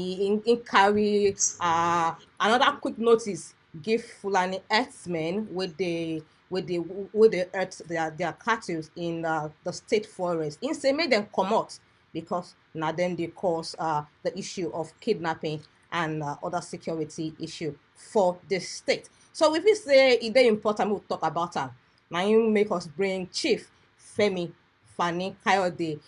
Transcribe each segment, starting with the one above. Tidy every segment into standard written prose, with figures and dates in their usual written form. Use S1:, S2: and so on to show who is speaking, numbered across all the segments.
S1: in carry another quick notice give Fulani herdsmen with the earth their cattle in the state forest. In say make them come out because now then they cause the issue of kidnapping and other security issue for the state. So if we say it's very important, we'll talk about them. Now you make us bring Chief Femi Fani Kayode.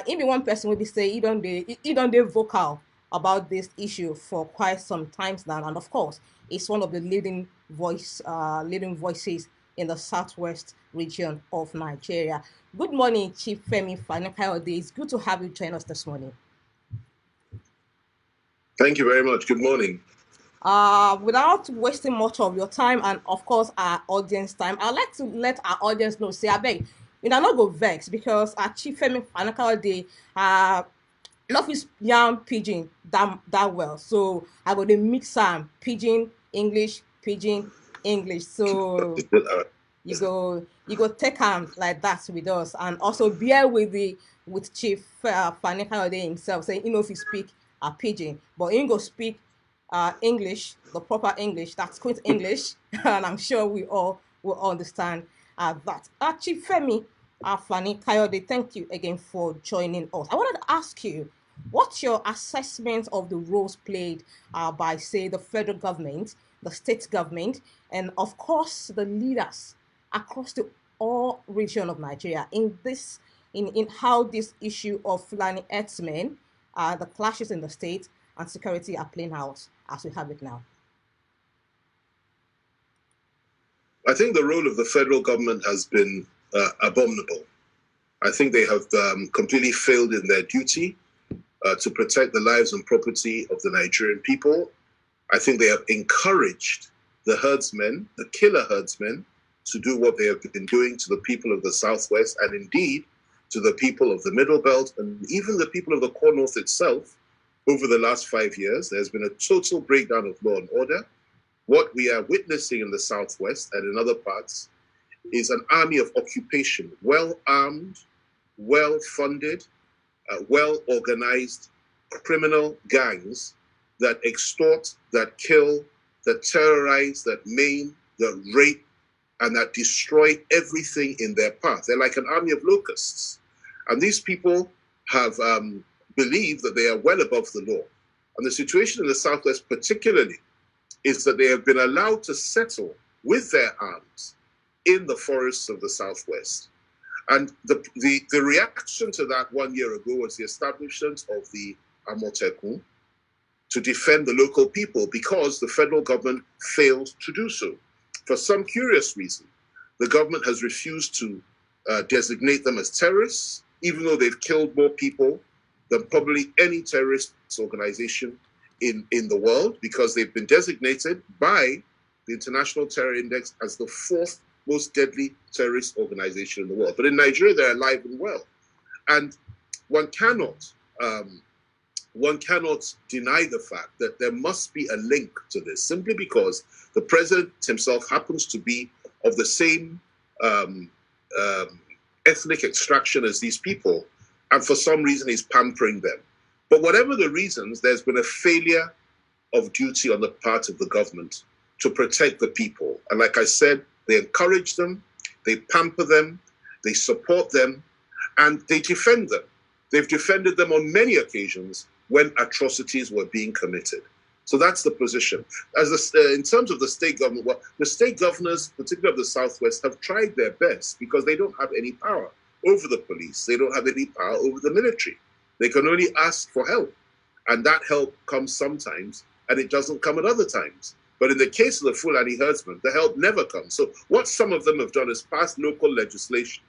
S1: He be one person will be say he don't dey vocal about this issue for quite some times now, and of course, it's one of the leading voices in the southwest region of Nigeria. Good morning, Chief Femi Fani Kayode. It's good to have you join us this morning.
S2: Thank you very much. Good morning.
S1: Without wasting much of your time and of course our audience time, I'd like to let our audience know, say, I beg, you know, not go vex because our Chief Femi Fani Kayode love is yarn pidgin that well. So I go to mix pidgin English, pidgin English. So you go take like that with us, and also bear with Chief Fani Kayode himself, saying you know if you speak a pidgin, but you go speak English, the proper English, that's Queen's English, and I'm sure we all will understand that. Chief Femi Fani Kayode, thank you again for joining us. I wanted to ask you, what's your assessment of the roles played by, say, the federal government, the state government, and of course the leaders across the all region of Nigeria in this, in how this issue of Fulani herdsmen, the clashes in the state and security are playing out as we have it now?
S2: I think the role of the federal government has been abominable. I think they have completely failed in their duty to protect the lives and property of the Nigerian people. I think they have encouraged the herdsmen, the killer herdsmen, to do what they have been doing to the people of the Southwest and indeed to the people of the Middle Belt and even the people of the Core North itself. Over the last 5 years, there's been a total breakdown of law and order. What we are witnessing in the Southwest and in other parts is an army of occupation, well-armed, well-funded, well-organized criminal gangs that extort, that kill, that terrorize, that maim, that rape, and that destroy everything in their path. They're like an army of locusts. And these people have believe that they are well above the law. And the situation in the Southwest particularly is that they have been allowed to settle with their arms in the forests of the Southwest. And the reaction to that 1 year ago was the establishment of the Amotekun to defend the local people because the federal government failed to do so. For some curious reason, the government has refused to designate them as terrorists, even though they've killed more people than probably any terrorist organization in the world, because they've been designated by the International Terror Index as the fourth most deadly terrorist organization in the world. But in Nigeria, they're alive and well. And one cannot deny the fact that there must be a link to this, simply because the president himself happens to be of the same ethnic extraction as these people, and for some reason he's pampering them. But whatever the reasons, there's been a failure of duty on the part of the government to protect the people. And like I said, they encourage them, they pamper them, they support them, and they defend them. They've defended them on many occasions when atrocities were being committed. So that's the position. In terms of the state government, well, the state governors, particularly of the Southwest, have tried their best because they don't have any power over the police. They don't have any power over the military. They can only ask for help. And that help comes sometimes, and it doesn't come at other times. But in the case of the Fulani herdsmen, the help never comes. So what some of them have done is pass local legislation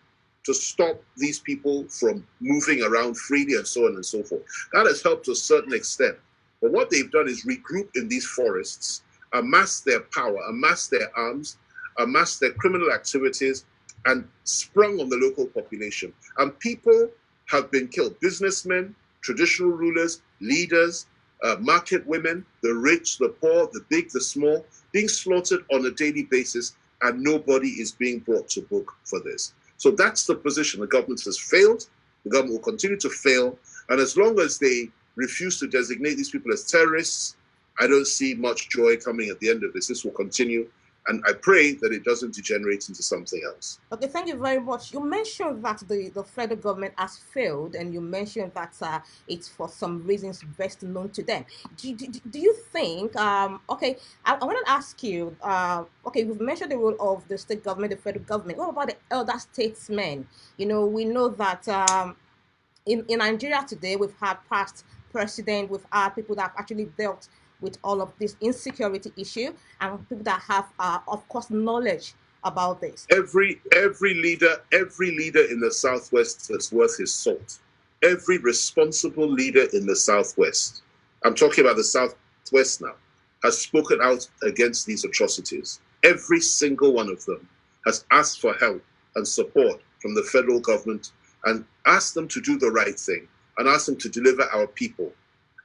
S2: to stop these people from moving around freely and so on and so forth. That has helped to a certain extent. But what they've done is regroup in these forests, amass their power, amass their arms, amass their criminal activities, and sprung on the local population. And people have been killed. Businessmen, traditional rulers, leaders, market women, the rich, the poor, the big, the small, being slaughtered on a daily basis, and nobody is being brought to book for this. So that's the position. The government has failed. The government will continue to fail. And as long as they refuse to designate these people as terrorists, I don't see much joy coming at the end of this. This will continue. And I pray that it doesn't degenerate into something else.
S1: Okay, thank you very much. You mentioned that the federal government has failed, and you mentioned that it's for some reasons best known to them. Do you think, okay, I want to ask you, okay, we've mentioned the role of the state government, the federal government. What about the elder statesmen? You know, we know that in Nigeria today, we've had past president, we've had people that have actually dealt with all of this insecurity issue, and people that have, of course, knowledge about this.
S2: Every leader in the Southwest that's worth his salt, every responsible leader in the Southwest, I'm talking about the Southwest now, has spoken out against these atrocities. Every single one of them has asked for help and support from the federal government and asked them to do the right thing and asked them to deliver our people.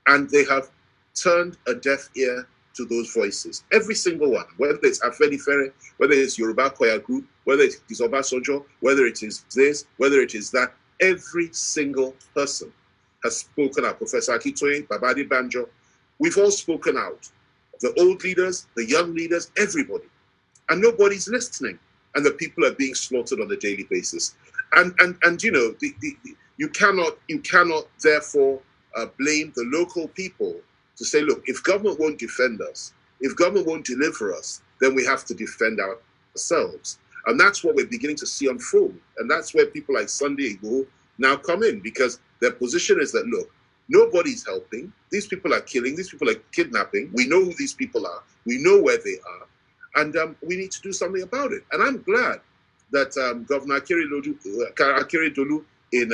S2: And they have turned a deaf ear to those voices. Every single one, whether it's Afenifere, whether it's Yoruba Koya Group, whether it is Obasanjo, whether it is this, whether it is that, every single person has spoken out. Professor Akitoye, Babadi Banjo, we've all spoken out. The old leaders, the young leaders, everybody. And nobody's listening. And the people are being slaughtered on a daily basis. And you know, you cannot therefore blame the local people to say, look, if government won't defend us, if government won't deliver us, then we have to defend ourselves. And that's what we're beginning to see unfold. And that's where people like Sunday Igboho now come in, because their position is that, look, nobody's helping. These people are killing. These people are kidnapping. We know who these people are. We know where they are. And we need to do something about it. And I'm glad that Governor Akere Dolu in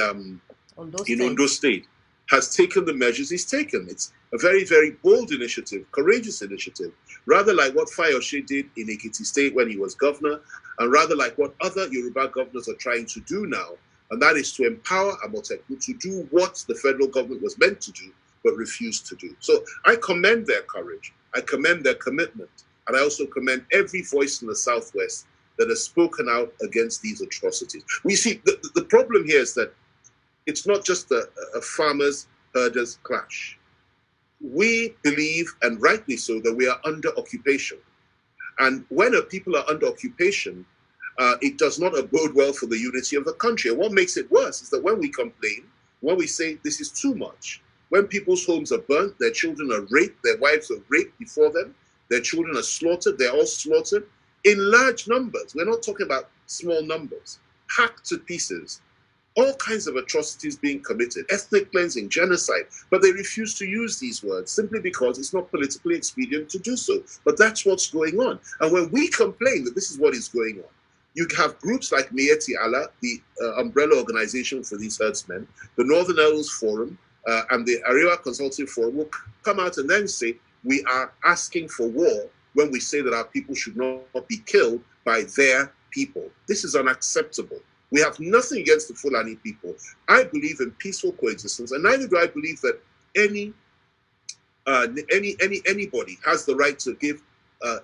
S2: Ondo State has taken the measures he's taken. It's a very, very bold initiative, courageous initiative, rather like what Fayose did in Ekiti State when he was governor, and rather like what other Yoruba governors are trying to do now, and that is to empower Amotekun to do what the federal government was meant to do, but refused to do. So I commend their courage, I commend their commitment, and I also commend every voice in the Southwest that has spoken out against these atrocities. We see, the problem here is that it's not just a farmers, herders clash. We believe, and rightly so, that we are under occupation. And when a people are under occupation, it does not bode well for the unity of the country. And what makes it worse is that when we complain, when we say this is too much, when people's homes are burnt, their children are raped, their wives are raped before them, their children are slaughtered, they're all slaughtered in large numbers. We're not talking about small numbers, hacked to pieces. All kinds of atrocities being committed, ethnic cleansing, genocide, but they refuse to use these words simply because it's not politically expedient to do so. But that's what's going on. And when we complain that this is what is going on, you have groups like Mieti Allah, the umbrella organization for these herdsmen, the Northern Elders Forum, and the Arewa Consultative Forum will come out and then say, we are asking for war when we say that our people should not be killed by their people. This is unacceptable. We have nothing against the Fulani people. I believe in peaceful coexistence, and neither do I believe that anybody has the right to give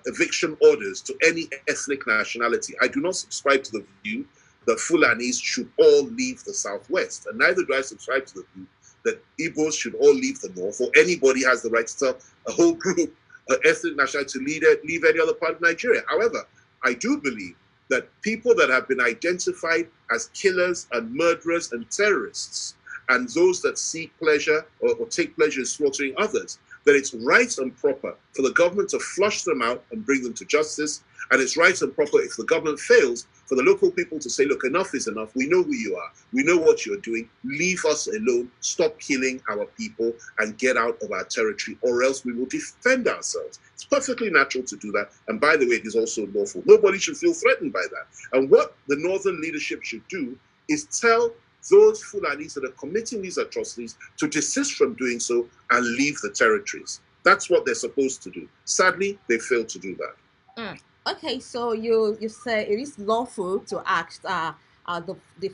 S2: eviction orders to any ethnic nationality. I do not subscribe to the view that Fulanis should all leave the Southwest, and neither do I subscribe to the view that Igbos should all leave the North, or anybody has the right to tell a whole group, ethnic nationality, to leave any other part of Nigeria. However, I do believe that people that have been identified as killers and murderers and terrorists, and those that seek pleasure or take pleasure in slaughtering others, that it's right and proper for the government to flush them out and bring them to justice. And it's right and proper, if the government fails, for the local people to say, look, enough is enough. We know who you are. We know what you're doing. Leave us alone. Stop killing our people and get out of our territory, or else we will defend ourselves. It's perfectly natural to do that. And by the way, it is also lawful. Nobody should feel threatened by that. And what the Northern leadership should do is tell those Fulanis that are committing these atrocities to desist from doing so and leave the territories. That's what they're supposed to do. Sadly, they failed to do that.
S1: Okay, so you say it is lawful to ask the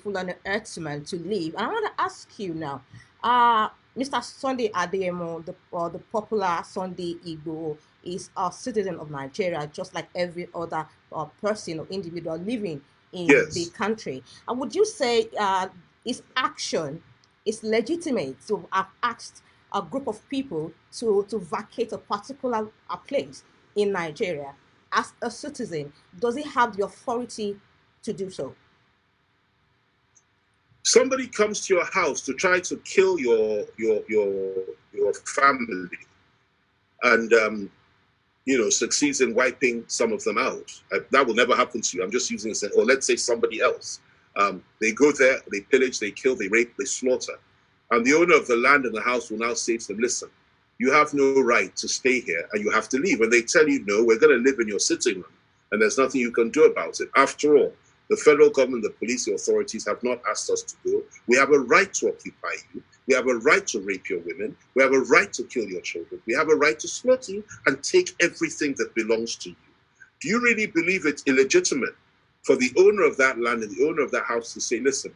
S1: Fulani herdsmen to leave. And I want to ask you now, Mr. Sunday Adeyemo, the popular Sunday Igboho, is a citizen of Nigeria, just like every other person or individual living in the country. And would you say his action is legitimate to have asked a group of people to vacate a particular place in Nigeria, as a citizen, does he have the authority to do so?
S2: Somebody comes to your house to try to kill your family, and succeeds in wiping some of them out. That will never happen to you. I'm just using it. Or let's say somebody else. They go there, they pillage, they kill, they rape, they slaughter. And the owner of the land and the house will now say to them, listen, you have no right to stay here and you have to leave. And they tell you, no, we're going to live in your sitting room and there's nothing you can do about it. After all, the federal government, the police, the authorities have not asked us to go. We have a right to occupy you. We have a right to rape your women. We have a right to kill your children. We have a right to slaughter you and take everything that belongs to you. Do you really believe it's illegitimate for the owner of that land and the owner of that house to say, listen,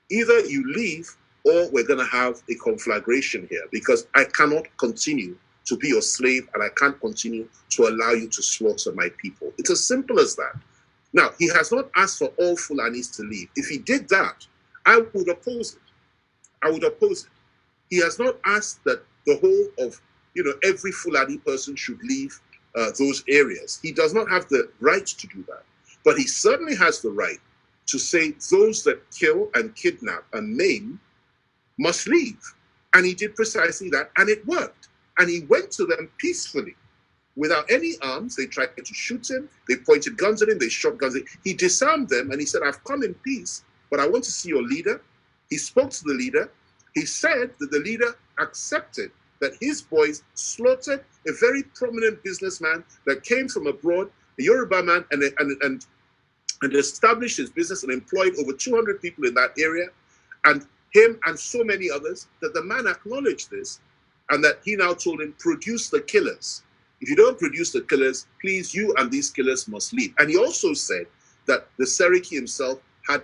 S2: either you leave or we're going to have a conflagration here because I cannot continue to be your slave and I can't continue to allow you to slaughter my people? It's as simple as that. Now, he has not asked for all Fulanis to leave. If he did that, I would oppose it. I would oppose it. He has not asked that the whole of, every Fulani person should leave those areas. He does not have the right to do that. But he certainly has the right to say those that kill and kidnap and maim must leave. And he did precisely that, and it worked. And he went to them peacefully. Without any arms, they tried to shoot him. They pointed guns at him. They shot guns at him. He disarmed them and he said, I've come in peace, but I want to see your leader. He spoke to the leader. He said that the leader accepted that his boys slaughtered a very prominent businessman that came from abroad, a Yoruba man, and established his business and employed over 200 people in that area, and him and so many others, that the man acknowledged this and that he now told him, produce the killers. If you don't produce the killers, please, you and these killers must leave. And he also said that the Seriki himself had,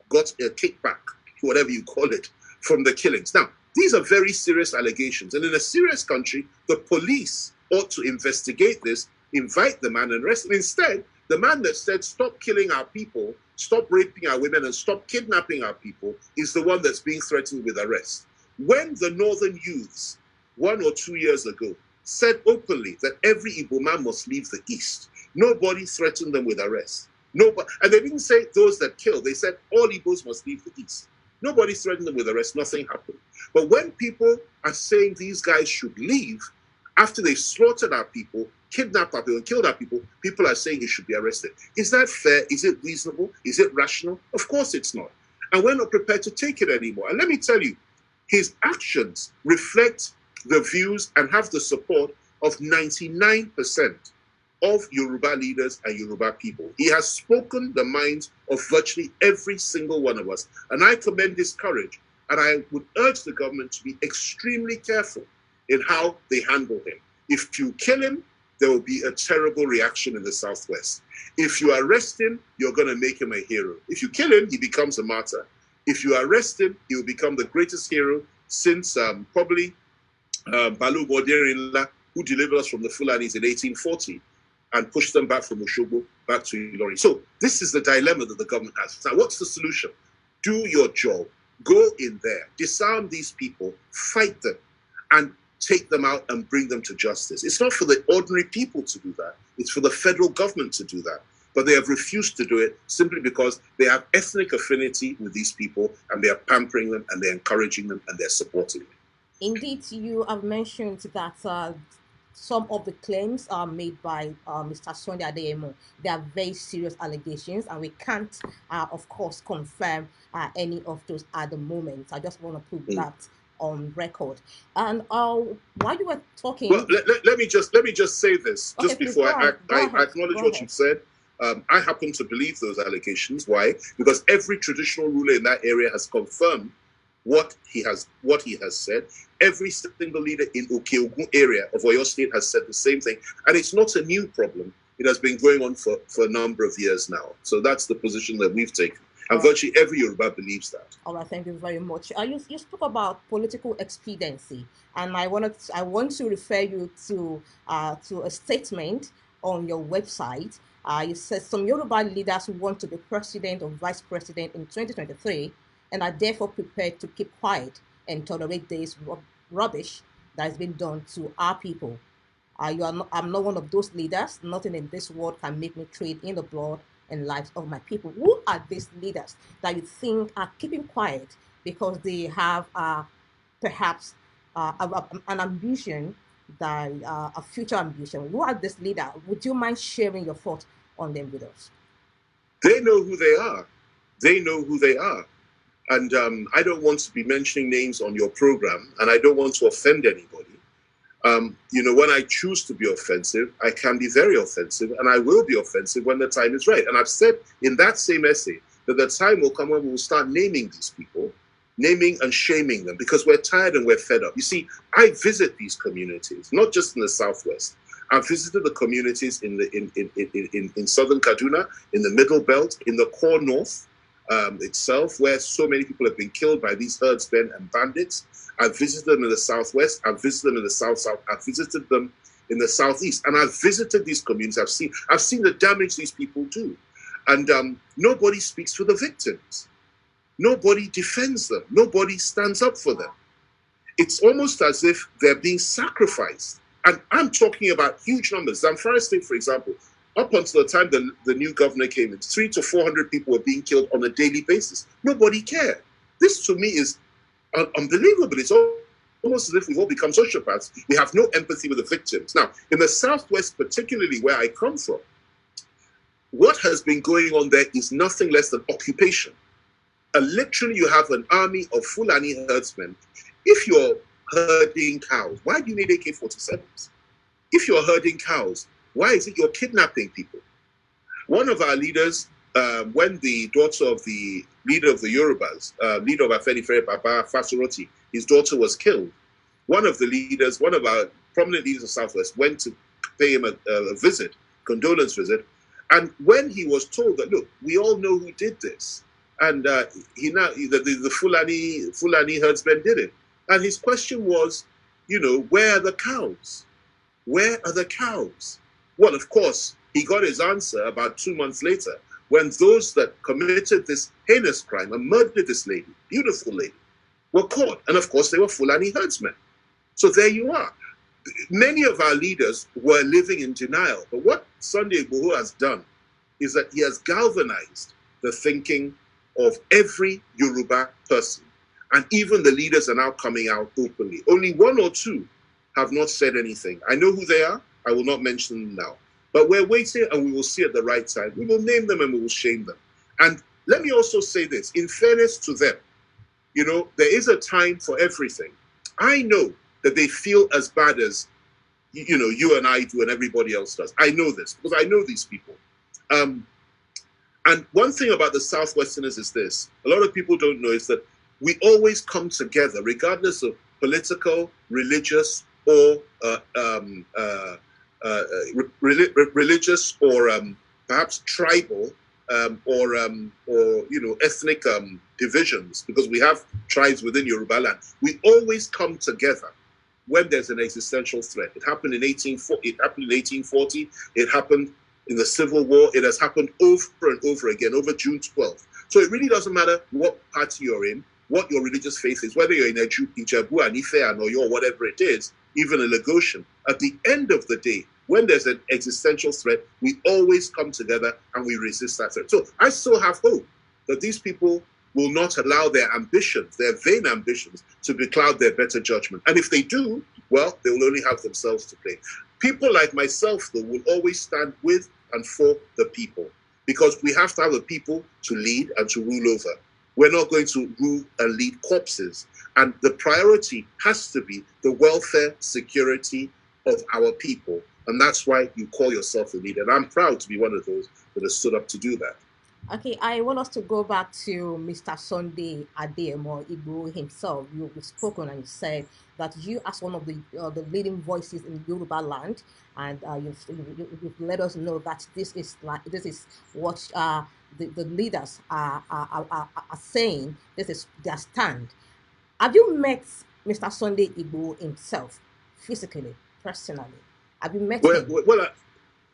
S2: got a kickback, whatever you call it, from the killings. Now, these are very serious allegations. And in a serious country, the police ought to investigate this, invite the man and arrest him. Instead, the man that said, stop killing our people, stop raping our women, and stop kidnapping our people is the one that's being threatened with arrest. When the northern youths, 1 or 2 years ago, said openly that every Igbo man must leave the East, nobody threatened them with arrest. Nobody, and they didn't say those that kill. They said all Igbos must leave the East. Nobody threatened them with arrest. Nothing happened. But when people are saying these guys should leave, after they've slaughtered our people, kidnapped our people, and killed our people, people are saying he should be arrested. Is that fair? Is it reasonable? Is it rational? Of course it's not. And we're not prepared to take it anymore. And let me tell you, his actions reflect the views and have the support of 99% of Yoruba leaders and Yoruba people. He has spoken the minds of virtually every single one of us. And I commend his courage. And I would urge the government to be extremely careful in how they handle him. If you kill him, there will be a terrible reaction in the Southwest. If you arrest him, you're going to make him a hero. If you kill him, he becomes a martyr. If you arrest him, he will become the greatest hero since probably Balu Boderinla, who delivered us from the Fulanis in 1840 and pushed them back from Oshogbo back to Ilorin. So this is the dilemma that the government has. Now, what's the solution? Do your job. Go in there, disarm these people, fight them, and take them out and bring them to justice. It's not for the ordinary people to do that. It's for the federal government to do that. But they have refused to do it simply because they have ethnic affinity with these people and they are pampering them and they're encouraging them and they're supporting them.
S1: Indeed, you have mentioned that some of the claims made by Mr. Sunday Adeyemo, they are very serious allegations, and we can't, of course, confirm any of those at the moment. I just want to put that on record. And while you were talking,
S2: well, let me just say this just before I acknowledge what you've said. I happen to believe those allegations. Why? Because every traditional ruler in that area has confirmed what he has said. Every single leader in Okeogun area of Oyo State has said the same thing, and it's not a new problem. It has been going on for a number of years now. So that's the position that we've taken, and virtually every Yoruba believes that.
S1: All right, thank you very much. You spoke about political expediency, and I want to refer you to a statement on your website. You said some Yoruba leaders who want to be president or vice president in 2023 and are therefore prepared to keep quiet and tolerate this rubbish that has been done to our people. I'm not one of those leaders. Nothing in this world can make me trade in the blood and lives of my people. Who are these leaders that you think are keeping quiet because they have perhaps an ambition, that a future ambition? Who are this leader? Would you mind sharing your thoughts on them with us?
S2: They know who they are. They know who they are. And I don't want to be mentioning names on your program, and I don't want to offend anybody. When I choose to be offensive, I can be very offensive, and I will be offensive when the time is right. And I've said in that same essay that the time will come when we will start naming these people, naming and shaming them, because we're tired and we're fed up. You see, I visit these communities, not just in the Southwest. I've visited the communities in southern Kaduna, in the Middle Belt, in the core North itself, where so many people have been killed by these herdsmen and bandits. I've visited them in the Southwest. I've visited them in the South. I've visited them in the Southeast, and I've visited these communities. I've seen the damage these people do, and nobody speaks for the victims. Nobody defends them. Nobody stands up for them. It's almost as if they're being sacrificed. And I'm talking about huge numbers. Zamfara State, for example, up until the time the new governor came in, 300 to 400 people were being killed on a daily basis. Nobody cared. This, to me, is unbelievable. It's almost as if we've all become sociopaths. We have no empathy with the victims. Now, in the Southwest, particularly where I come from, what has been going on there is nothing less than occupation. Literally, you have an army of Fulani herdsmen. If you're herding cows, why do you need AK-47s? If you're herding cows, why is it you're kidnapping people? One of our leaders, when the daughter of the leader of the Yorubas, leader of Afenifere, Baba Fasoroti, his daughter was killed. One of our prominent leaders of Southwest went to pay him a visit, condolence visit. And when he was told that, look, we all know who did this, and the Fulani herdsmen did it. And his question was, where are the cows? Where are the cows? Well, of course, he got his answer about 2 months later, when those that committed this heinous crime and murdered this lady, beautiful lady, were caught. And of course, they were Fulani herdsmen. So there you are. Many of our leaders were living in denial. But what Sunday Igboho has done is that he has galvanized the thinking of every Yoruba person. And even the leaders are now coming out openly. Only one or two have not said anything. I know who they are. I will not mention them now. But we're waiting, and we will see at the right time. We will name them and we will shame them. And let me also say this, in fairness to them, there is a time for everything. I know that they feel as bad as, you and I do and everybody else does. I know this because I know these people. And one thing about the Southwesterners is this. A lot of people don't know is that we always come together, regardless of political, religious, or religious, or perhaps tribal, or ethnic divisions, because we have tribes within Yoruba land. We always come together when there's an existential threat. It happened in 1840. It happened in 1840. It happened in the Civil War. It has happened over and over again, over June 12th. So it really doesn't matter what party you're in, what your religious faith is, whether you're in Ijebu, and Ife, and Oyo, or whatever it is, even a Lagosian. At the end of the day, when there's an existential threat, we always come together and we resist that threat. So I still have hope that these people will not allow their ambitions, their vain ambitions, to becloud their better judgment. And if they do, well, they will only have themselves to blame. People like myself, though, will always stand with and for the people, because we have to have the people to lead and to rule over. We're not going to rule and lead corpses. And the priority has to be the welfare, security of our people. And that's why you call yourself a leader. And I'm proud to be one of those that has stood up to do that.
S1: Okay, I want us to go back to Mr. Sunday Adeyemo Igboho himself. You've spoken and you said that you, as one of the leading voices in Yoruba land, and you've let us know that this is what the leaders are saying. This is their stand. Have you met Mr. Sunday Igboho himself, physically, personally? Have you met him?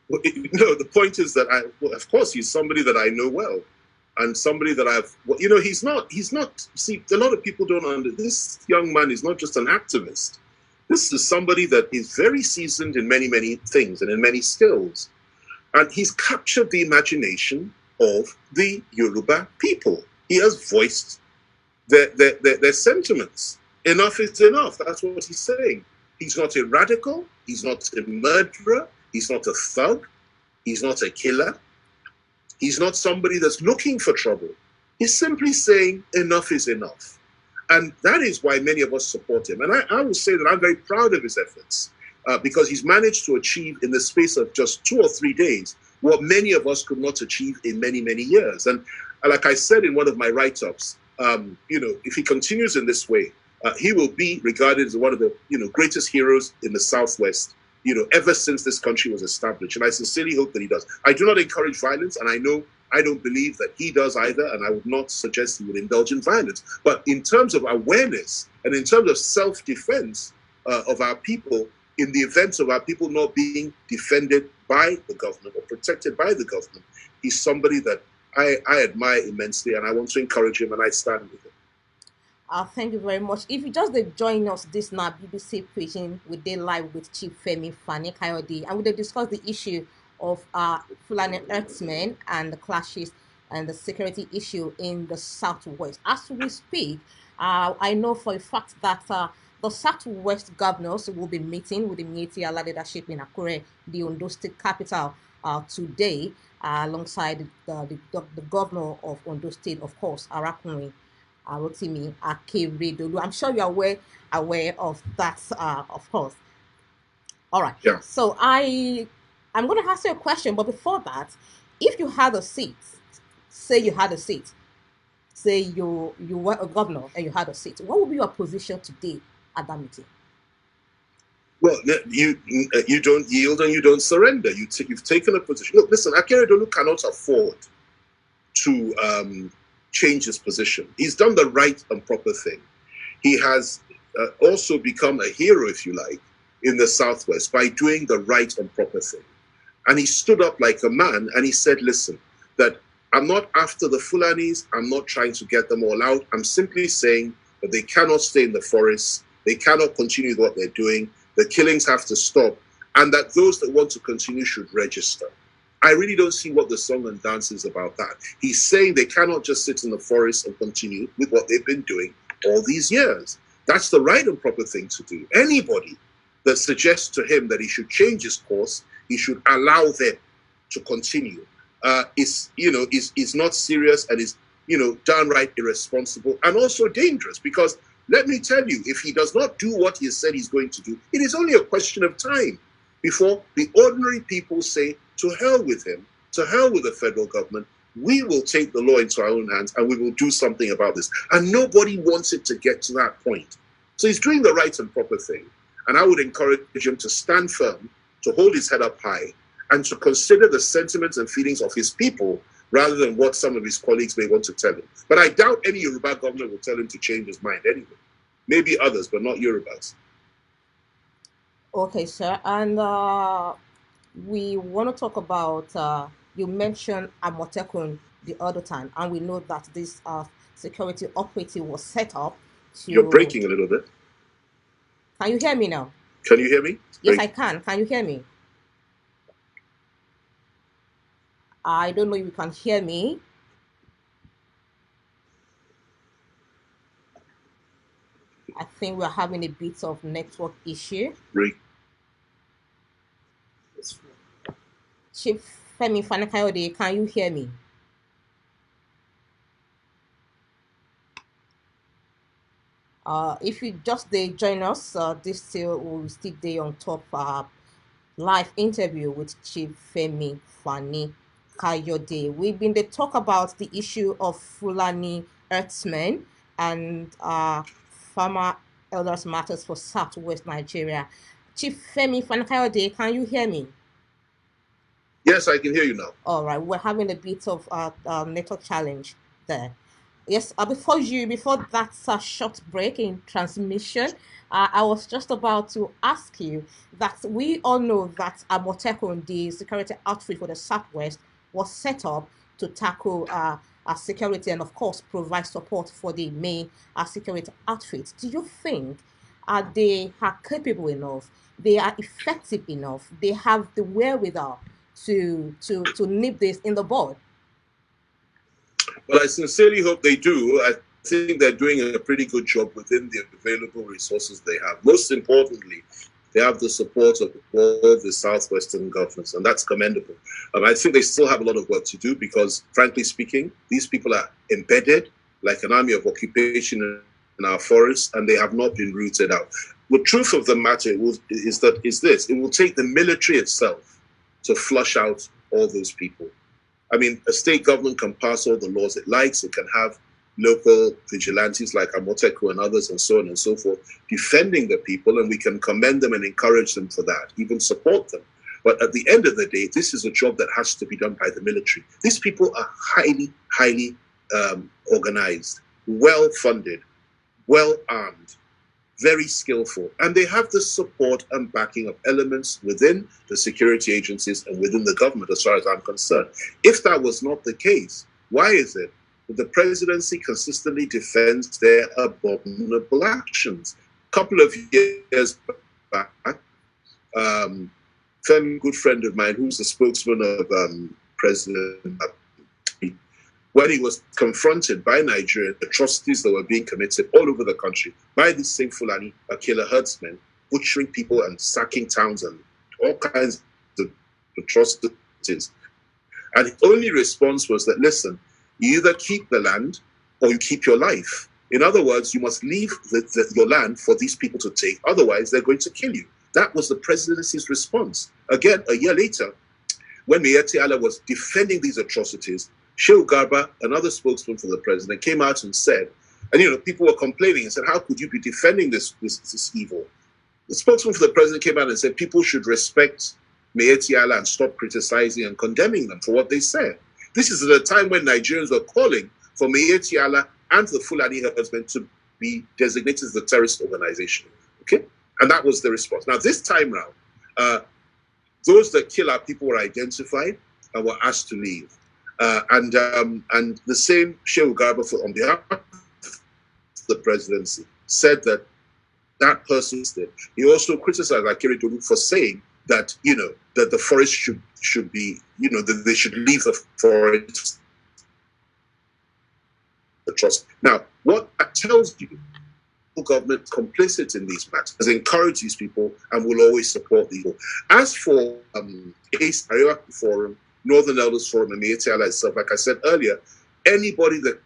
S2: The point is that of course, he's somebody that I know well. and somebody that he's not, see, a lot of people don't understand, this young man is not just an activist. This is somebody that is very seasoned in many, many things and in many skills. And he's captured the imagination of the Yoruba people. He has voiced their sentiments. Enough is enough. That's what he's saying. He's not a radical. He's not a murderer. He's not a thug. He's not a killer. He's not somebody that's looking for trouble. He's simply saying enough is enough. And that is why many of us support him. And I will say that I'm very proud of his efforts because he's managed to achieve in the space of just 2 or 3 days what many of us could not achieve in many, many years. And like I said in one of my write-ups, if he continues in this way, he will be regarded as one of the greatest heroes in the Southwest, ever since this country was established. And I sincerely hope that he does. I do not encourage violence, and I don't believe that he does either, and I would not suggest he would indulge in violence. But in terms of awareness and in terms of self-defense of our people, in the event of our people not being defended by the government or protected by the government, he's somebody that I admire immensely, and I want to encourage him, and I stand with him.
S1: Thank you very much. If you just join us this now, BBC Preaching, we did live with Chief Femi Fani Kayode, and we did discuss the issue of Fulani herdsmen and the clashes and the security issue in the Southwest. As we speak, I know for a fact that the Southwest governors will be meeting with the Miyetti Allah leadership in Akure, the Ondo State capital, today, alongside the governor of Ondo State, of course, Arakunrin Rotimi Akeredolu. I'm sure you're aware of that, of course. All right.
S2: Yeah.
S1: So I'm going to ask you a question, but before that, if you had a seat, say you had a seat, say you were a governor and you had a seat, what would be your position today at that meeting?
S2: Well, you don't yield and you don't surrender. You've taken a position. Look, listen, Akeredolu cannot afford to change his position. He's done the right and proper thing. He has also become a hero, if you like, in the Southwest by doing the right and proper thing. And he stood up like a man and he said, listen, that I'm not after the Fulanis. I'm not trying to get them all out. I'm simply saying that they cannot stay in the forest. They cannot continue with what they're doing. The killings have to stop. And that those that want to continue should register. I really don't see what the song and dance is about that. He's saying they cannot just sit in the forest and continue with what they've been doing all these years. That's the right and proper thing to do. Anybody that suggests to him that he should change his course, he should allow them to continue, is not serious and is, downright irresponsible and also dangerous. Because let me tell you, if he does not do what he has said he's going to do, it is only a question of time before the ordinary people say, to hell with him, to hell with the federal government. We will take the law into our own hands and we will do something about this. And nobody wants it to get to that point. So he's doing the right and proper thing. And I would encourage him to stand firm, to hold his head up high, and to consider the sentiments and feelings of his people rather than what some of his colleagues may want to tell him. But I doubt any Yoruba governor will tell him to change his mind anyway. Maybe others, but not Yorubas.
S1: Okay, sir. And we want to talk about, you mentioned Amotekun the other time, and we know that this security operative was set up to...
S2: You're breaking a little bit.
S1: Can you hear me now?
S2: Can you hear me?
S1: Yes, I can. Can you hear me? I don't know if you can hear me. I think we're having a bit of network issue.
S2: Break.
S1: Chief Femi Fani Kayode, can you hear me? If you just join us, this still will still day on top live interview with Chief Femi Fani Kayode. We've been to talk about the issue of Fulani herdsmen and farmer elders matters for Southwest Nigeria. Chief Femi Fani Kayode, can you hear me?
S2: Yes, I can hear you now.
S1: All right, we're having a bit of network challenge there. Yes, before that short break in transmission, I was just about to ask you that we all know that Amotekun, the security outfit for the Southwest, was set up to tackle security and, of course, provide support for the main security outfits. Do you think they are capable enough, they are effective enough, they have the wherewithal to nip this in the bud?
S2: Well, I sincerely hope they do. I think they're doing a pretty good job within the available resources they have. Most importantly, they have the support of all the Southwestern governments, and that's commendable. I think they still have a lot of work to do because, frankly speaking, these people are embedded like an army of occupation in our forests, and they have not been rooted out. The truth of the matter is this: it will take the military itself to flush out all those people. I mean, a state government can pass all the laws it likes. It can have local vigilantes like Amoteco and others and so on and so forth defending the people, and we can commend them and encourage them for that, even support them. But at the end of the day, this is a job that has to be done by the military. These people are highly organized, well-funded, well-armed, very skillful, and they have the support and backing of elements within the security agencies and within the government, as far as I'm concerned. If that was not the case, why is it that the presidency consistently defends their abominable actions? A couple of years back, Femi, good friend of mine, who's the spokesman of President, when he was confronted by Nigeria, atrocities that were being committed all over the country by these same Fulani killer herdsmen, butchering people and sacking towns and all kinds of atrocities. And his only response was that, listen, you either keep the land or you keep your life. In other words, you must leave your land for these people to take. Otherwise, they're going to kill you. That was the presidency's response. Again, a year later, when Miyetti Allah was defending these atrocities, Shehu Garba, another spokesman for the president, came out and said, and people were complaining and said, how could you be defending this evil? The spokesman for the president came out and said, people should respect Miyetti Allah and stop criticizing and condemning them for what they said. This is at a time when Nigerians were calling for Miyetti Allah and the Fulani herdsmen to be designated as a terrorist organization. Okay? And that was the response. Now, this time round, those that kill our people were identified and were asked to leave. And the same Shehu Garba, on behalf of the presidency, said that that person did. He also criticized Akeredolu for saying that, that the forest should be, that they should leave the forest. The trust. Now, what that tells you, the government complicit in these matters, has encouraged these people and will always support these people. As for ACE, Arewa Forum, Northern Elders Forum, and Miyetti Allah itself, like I said earlier, anybody that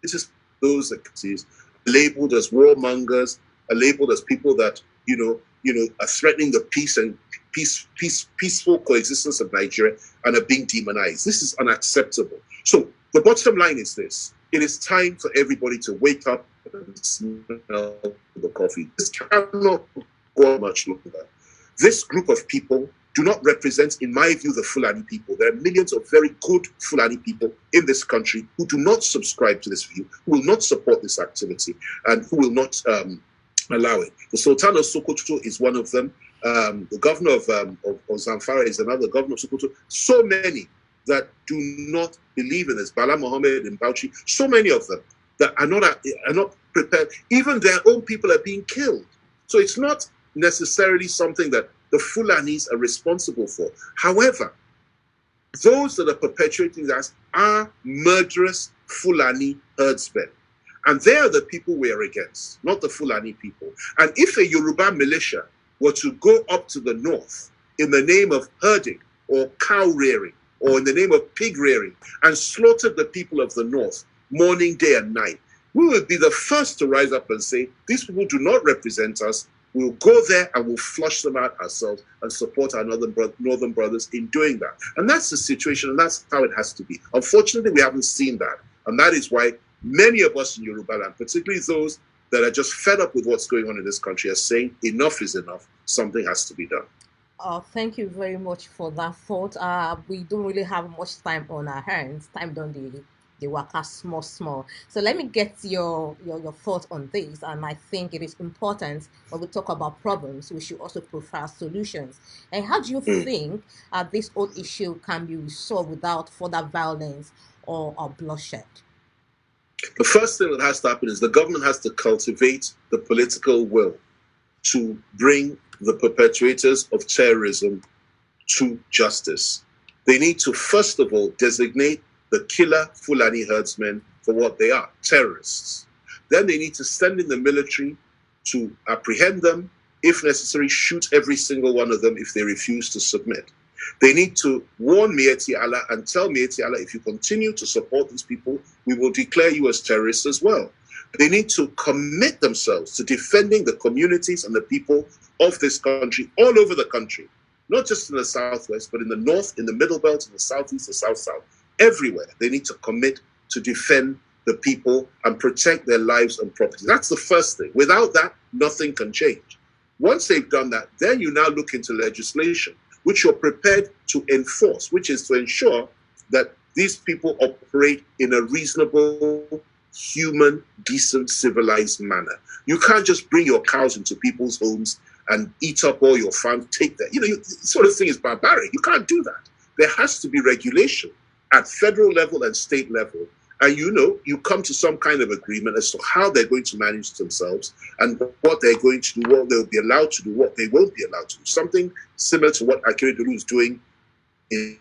S2: is those that is labeled as warmongers, are labeled as people that are threatening the peace and peaceful coexistence of Nigeria and are being demonized. This is unacceptable. So the bottom line is this: it is time for everybody to wake up and smell the coffee. This cannot go much longer. This group of people do not represent, in my view, the Fulani people. There are millions of very good Fulani people in this country who do not subscribe to this view, who will not support this activity, and who will not allow it. The Sultan of Sokoto is one of them. The governor of Zamfara is another, governor of Sokoto. So many that do not believe in this. Bala Mohammed and Bauchi, so many of them that are not prepared. Even their own people are being killed. So it's not necessarily something that the Fulanis are responsible for. However, those that are perpetuating that are murderous Fulani herdsmen. And they are the people we are against, not the Fulani people. And if a Yoruba militia were to go up to the north in the name of herding or cow rearing or in the name of pig rearing and slaughter the people of the north morning, day and night, we would be the first to rise up and say, these people do not represent us. We'll go there and we'll flush them out ourselves and support our northern brothers in doing that. And that's the situation, and that's how it has to be. Unfortunately, we haven't seen that. And that is why many of us in Yoruba land, particularly those that are just fed up with what's going on in this country, are saying enough is enough. Something has to be done.
S1: Thank you very much for that thought. We don't really have much time on our hands. Time don't they work as small. So let me get your thoughts on this. And I think it is important when we talk about problems, we should also profile solutions. And how do you think this whole issue can be resolved without further violence or bloodshed?
S2: The first thing that has to happen is the government has to cultivate the political will to bring the perpetrators of terrorism to justice. They need to, first of all, designate the killer Fulani herdsmen for what they are, terrorists. Then they need to send in the military to apprehend them, if necessary, shoot every single one of them if they refuse to submit. They need to warn Miyetti Allah and tell Miyetti Allah, if you continue to support these people, we will declare you as terrorists as well. They need to commit themselves to defending the communities and the people of this country, all over the country, not just in the southwest, but in the north, in the middle belt, in the southeast, the south-south, everywhere. They need to commit to defend the people and protect their lives and property. That's the first thing. Without that, nothing can change. Once they've done that, then you now look into legislation, which you're prepared to enforce, which is to ensure that these people operate in a reasonable, human, decent, civilized manner. You can't just bring your cows into people's homes and eat up all your farm, take that. This sort of thing is barbaric. You can't do that. There has to be regulation at federal level and state level. And you come to some kind of agreement as to how they're going to manage themselves and what they're going to do, what they'll be allowed to do, what they won't be allowed to do. Something similar to what Akeredolu is doing in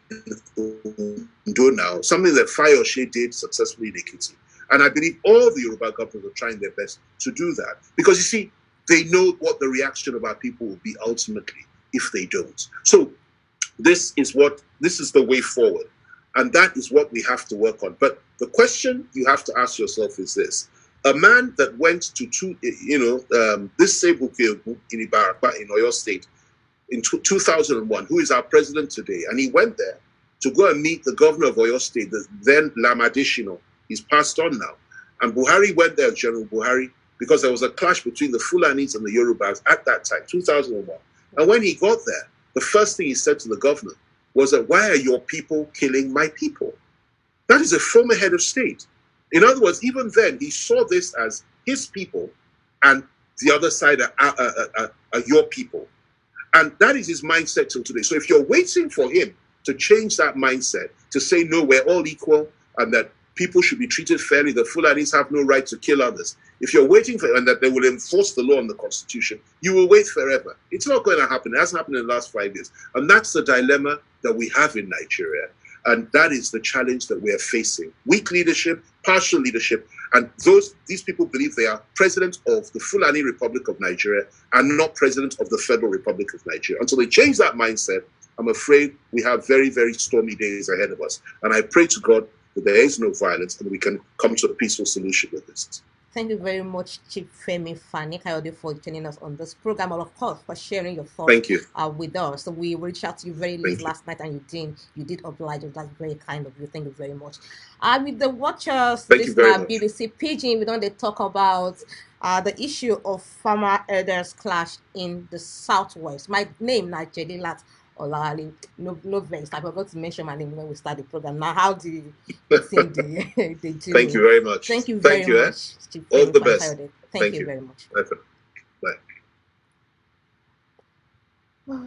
S2: Ondo now, something that Fayose did successfully in Ekiti. And I believe all the Yoruba governments are trying their best to do that. Because you see, they know what the reaction of our people will be ultimately if they don't. So this is the way forward. And that is what we have to work on. But the question you have to ask yourself is this. A man that went to this Sebuke in Ibarapa in Oyo State in 2001, who is our president today, and he went there to go and meet the governor of Oyo State, then Lamadishino. He's passed on now. And Buhari went there, General Buhari, because there was a clash between the Fulanis and the Yorubas at that time, 2001. And when he got there, the first thing he said to the governor was that, why are your people killing my people? That is a former head of state. In other words, even then, he saw this as his people and the other side are your people. And that is his mindset till today. So if you're waiting for him to change that mindset, to say, no, we're all equal and that people should be treated fairly, the Fulanis have no right to kill others. If you're waiting for and that they will enforce the law and the constitution, you will wait forever. It's not going to happen. It hasn't happened in the last 5 years. And that's the dilemma that we have in Nigeria. And that is the challenge that we are facing. Weak leadership, partial leadership, and these people believe they are president of the Fulani Republic of Nigeria and not president of the Federal Republic of Nigeria. Until they change that mindset, I'm afraid we have very, very stormy days ahead of us. And I pray to God that there is no violence and we can come to a peaceful solution with this.
S1: Thank you very much, Chief Femi Fani-Kayode, for joining us on this program, and of course for sharing your thoughts.
S2: Thank you.
S1: With us. So we reached out to you very late last night, and you did oblige us. That's very kind of you. Thank you very much. With the watchers, this is BBC Pidgin. We don't talk about the issue of farmer elders clash in the southwest. My name, Najedi Lat Olali, no vex. I forgot to mention my name when we start the program. Now, how do you think they do?
S2: Thank you very much.
S1: Thank you very much.
S2: All the best.
S1: Thank you very much.
S2: Bye.